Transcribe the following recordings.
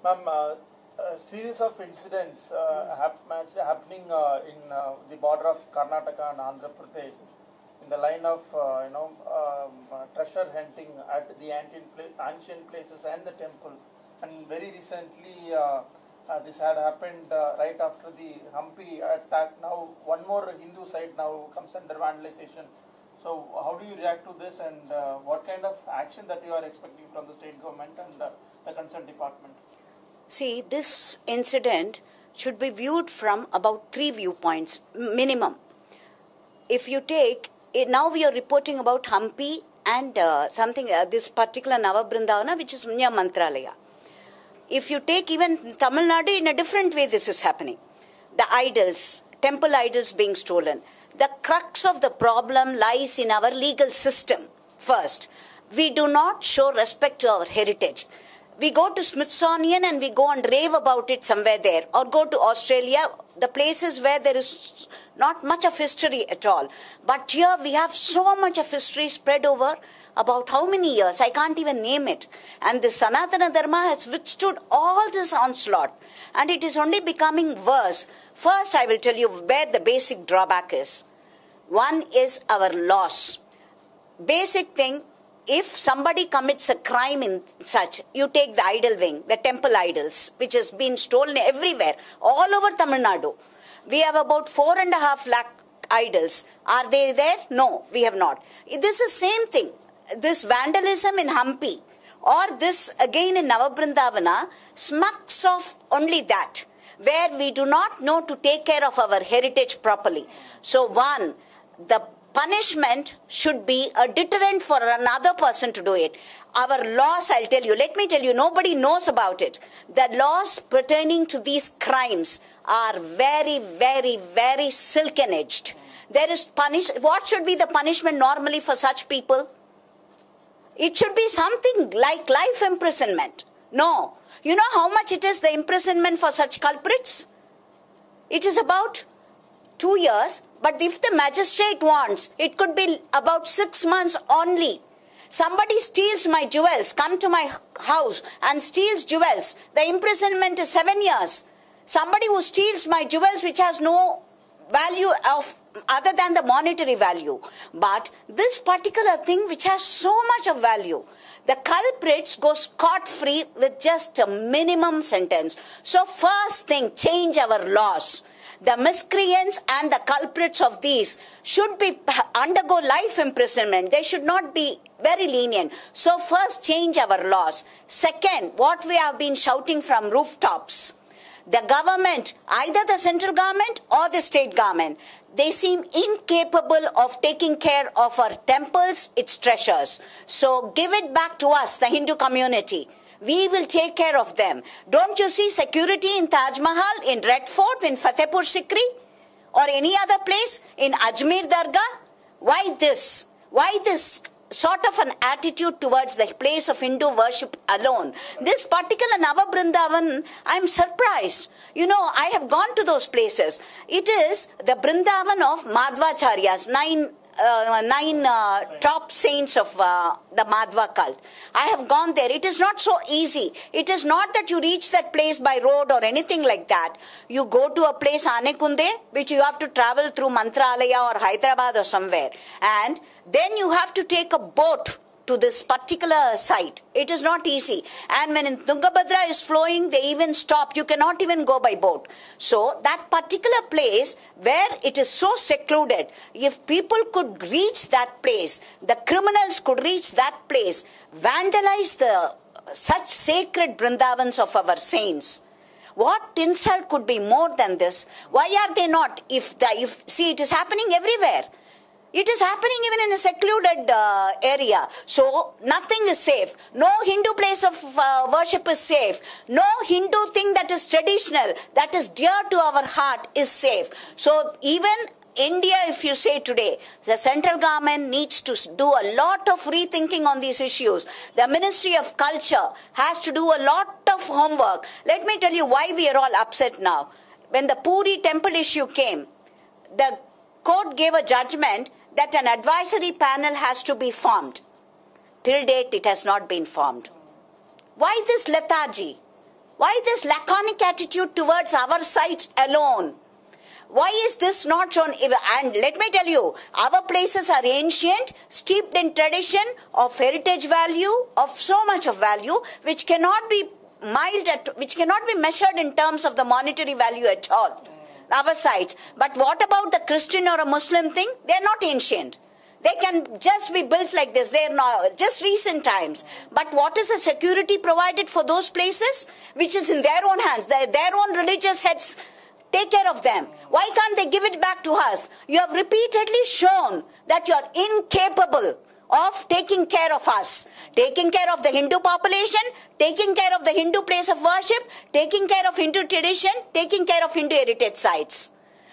Ma'am, a series of incidents happening in the border of Karnataka and Andhra Pradesh in the line of treasure hunting at the ancient places and the temple. And very recently, this had happened right after the Hampi attack. Now, one more Hindu site now comes under vandalization. So, how do you react to this, and what kind of action that you are expecting from the state government and the concerned department? See, this incident should be viewed from about 3 viewpoints minimum. If you take now we are reporting about Hampi and this particular Navabrindavana, which is near Mantralaya. If you take even Tamil Nadu, in a different way this is happening. The idols, temple idols being stolen. The crux of the problem lies in our legal system. First, we do not show respect to our heritage. We go to Smithsonian and we go and rave about it somewhere there, or go to Australia, the places where there is not much of history at all. But here we have so much of history spread over about how many years, I can't even name it. And the Sanatana Dharma has withstood all this onslaught, and it is only becoming worse. First, I will tell you where the basic drawback is. One is our laws. Basic thing, if somebody commits a crime in such, you take the idol wing, the temple idols, which has been stolen everywhere, all over Tamil Nadu. We have about 4.5 lakh idols. Are they there? No, we have not. This is same thing. This vandalism in Hampi or this again in Navabrindavana smacks of only that, where we do not know to take care of our heritage properly. So one, the punishment should be a deterrent for another person to do it. Our laws, I'll tell you, let me tell you, nobody knows about it. The laws pertaining to these crimes are very, very, very silken edged. There is what should be the punishment normally for such people? It should be something like life imprisonment. No. You know how much it is, the imprisonment for such culprits? It is about 2 years, but if the magistrate wants, it could be about 6 months only. Somebody steals my jewels, come to my house and steals jewels. The imprisonment is 7 years. Somebody who steals my jewels, which has no value of other than the monetary value. But this particular thing which has so much of value, the culprits go scot-free with just a minimum sentence. So first thing, change our laws. The miscreants and the culprits of these should undergo life imprisonment. They should not be very lenient. So first, change our laws. Second, what we have been shouting from rooftops, the government, either the central government or the state government, they seem incapable of taking care of our temples, its treasures. So give it back to us, the Hindu community. We will take care of them. Don't you see security in Taj Mahal, in Red Fort, in Fatehpur Sikri, or any other place, in Ajmer Dargah? Why this? Why this sort of an attitude towards the place of Hindu worship alone? This particular Navabrindavan, I'm surprised. You know, I have gone to those places. It is the Brindavan of Madhvacharyas, nine top saints of the Madhva cult. I have gone there. It is not so easy. It is not that you reach that place by road or anything like that. You go to a place, Anekunde, which you have to travel through Mantralaya or Hyderabad or somewhere. And then you have to take a boat to this particular site. It is not easy. And when Tungabhadra is flowing, they even stop. You cannot even go by boat. So that particular place where it is so secluded, if people could reach that place, the criminals could reach that place, vandalize such sacred Brindavans of our saints. What insult could be more than this? Why are they not? See, it is happening everywhere. It is happening even in a secluded area. So nothing is safe. No Hindu place of worship is safe. No Hindu thing that is traditional, that is dear to our heart is safe. So even India, if you say today, the central government needs to do a lot of rethinking on these issues. The Ministry of Culture has to do a lot of homework. Let me tell you why we are all upset now. When the Puri temple issue came, the court gave a judgment that an advisory panel has to be formed. Till date, it has not been formed. Why this lethargy? Why this laconic attitude towards our sites alone? Why is this not shown? And let me tell you, our places are ancient, steeped in tradition of heritage value, of so much of value, which cannot be which cannot be measured in terms of the monetary value at all. Our sites. But what about the Christian or a Muslim thing? They are not ancient. They can just be built like this. They are not just recent times. But what is the security provided for those places? Which is in their own hands. Their own religious heads take care of them. Why can't they give it back to us? You have repeatedly shown that you are incapable of taking care of us, taking care of the Hindu population, taking care of the Hindu place of worship, taking care of Hindu tradition, taking care of Hindu heritage sites.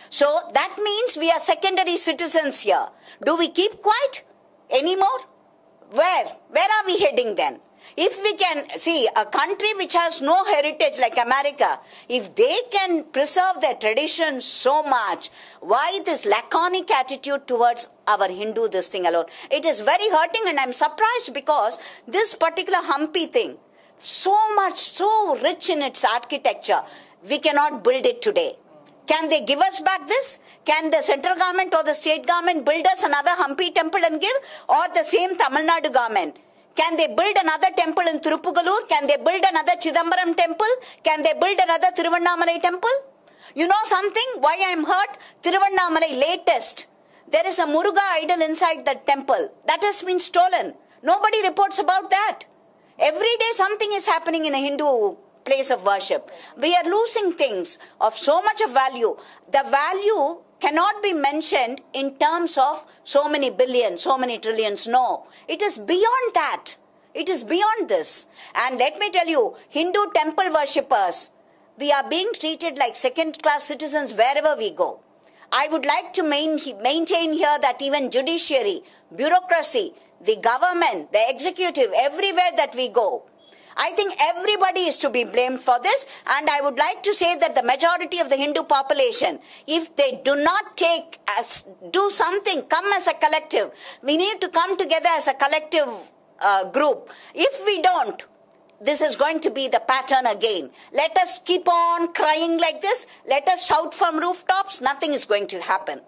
So that means we are secondary citizens here. Do we keep quiet anymore? Where are we heading then? If we can see a country which has no heritage like America, if they can preserve their traditions so much, why this laconic attitude towards our Hindu this thing alone? It is very hurting, and I'm surprised because this particular Hampi thing, so much, so rich in its architecture, we cannot build it today. Can they give us back this? Can the central government or the state government build us another Hampi temple and give? Or the same Tamil Nadu government? Can they build another temple in Thirupugalur? Can they build another Chidambaram temple? Can they build another Thiruvannamalai temple? You know something? Why I am hurt? Thiruvannamalai latest. There is a Muruga idol inside that temple. That has been stolen. Nobody reports about that. Every day something is happening in a Hindu place of worship. We are losing things of so much of value. The value cannot be mentioned in terms of so many billions, so many trillions. No, it is beyond that. It is beyond this. And let me tell you, Hindu temple worshippers, we are being treated like second-class citizens wherever we go. I would like to maintain here that even judiciary, bureaucracy, the government, the executive, everywhere that we go, I think everybody is to be blamed for this, and I would like to say that the majority of the Hindu population, if they do not do something, come as a collective, we need to come together as a collective group. If we don't, this is going to be the pattern again. Let us keep on crying like this. Let us shout from rooftops. Nothing is going to happen.